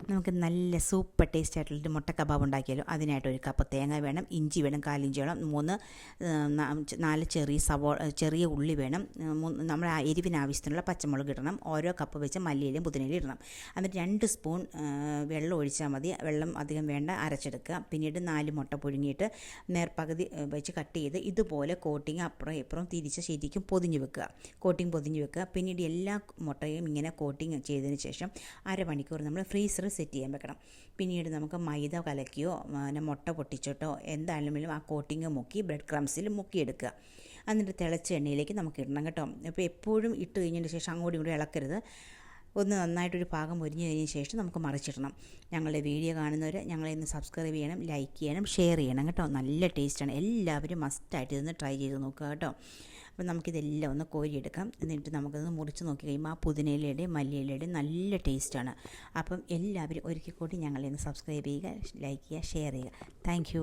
നമുക്ക് നല്ല super taste ആയിട്ടുള്ളൊരു മുട്ട കബാബ് ഉണ്ടാക്കിയാലോ. അതിനായിട്ട് ഒരു കപ്പ് തേങ്ങ വേണം, ഇഞ്ചി വേണം, കാലിഞ്ചി വേണം, 4 ചെറിയ ഉള്ളി വേണം, നമ്മുടെ എരിവിന് ആവശ്യത്തിനുള്ള പച്ചമുളക് ഇടണം, ഓരോ കപ്പ് വെച്ച് മല്ലിയിലും പുതിനയിലും ഇടണം. എന്നിട്ട് 2 സ്പൂൺ വെള്ളം ഒഴിച്ചാൽ മതി, വെള്ളം അധികം വേണ്ട, അരച്ചെടുക്കുക. പിന്നീട് 4 മുട്ട പുഴുങ്ങിയിട്ട് നേർപകുതി വെച്ച് കട്ട് ചെയ്ത് ഇതുപോലെ കോട്ടിങ് അപ്പുറം ഇപ്പുറം തിരിച്ച് ശരിക്കും പൊതിഞ്ഞ് വെക്കുക, കോട്ടിങ് പൊതിഞ്ഞ് വെക്കുക. പിന്നീട് എല്ലാ മുട്ടയും ഇങ്ങനെ കോട്ടിങ് ചെയ്തതിന് ശേഷം അരമണിക്കൂർ നമ്മൾ ഫ്രീസറിൽ സെറ്റ് ചെയ്യാൻ വെക്കണം. പിന്നീട് നമുക്ക് മൈദ കലക്കിയോ മുട്ട പൊട്ടിച്ചിട്ടോ എന്തായാലും ആ കോട്ടിങ് മുക്കി ബ്രെഡ് ക്രംസിൽ മുക്കിയെടുക്കുക. എന്നിട്ട് തിളച്ച എണ്ണയിലേക്ക് നമുക്ക് ഇടണം കേട്ടോ. അപ്പോൾ എപ്പോഴും ഇട്ട് കഴിഞ്ഞതിന് ശേഷം അങ്ങോട്ടും ഇങ്ങോട്ടും ഇളക്കരുത്. ഒന്ന് നന്നായിട്ടൊരു ഭാഗം മുരിഞ്ഞ് കഴിഞ്ഞതിന് ശേഷം നമുക്ക് മറിച്ചിടണം. ഞങ്ങളുടെ വീഡിയോ കാണുന്നവർ ഞങ്ങളെ ഇന്ന് സബ്സ്ക്രൈബ് ചെയ്യണം, ലൈക്ക് ചെയ്യണം, ഷെയർ ചെയ്യണം കേട്ടോ. നല്ല ടേസ്റ്റാണ്, എല്ലാവരും മസ്റ്റായിട്ട് ഇതൊന്ന് ട്രൈ ചെയ്ത് നോക്കുക കേട്ടോ. അപ്പോൾ നമുക്കിതെല്ലാം ഒന്ന് കോരിയെടുക്കാം. എന്നിട്ട് നമുക്കത് മുറിച്ച് നോക്കി കഴിയുമ്പോൾ ആ പുതിനയിലയുടെയും മല്ലിയിലയുടെയും നല്ല ടേസ്റ്റാണ്. അപ്പം എല്ലാവരും ഒരിക്കൽ കൂടി ഞങ്ങളെ ഒന്ന് സബ്സ്ക്രൈബ് ചെയ്യുക, ലൈക്ക് ചെയ്യുക, ഷെയർ ചെയ്യുക. താങ്ക്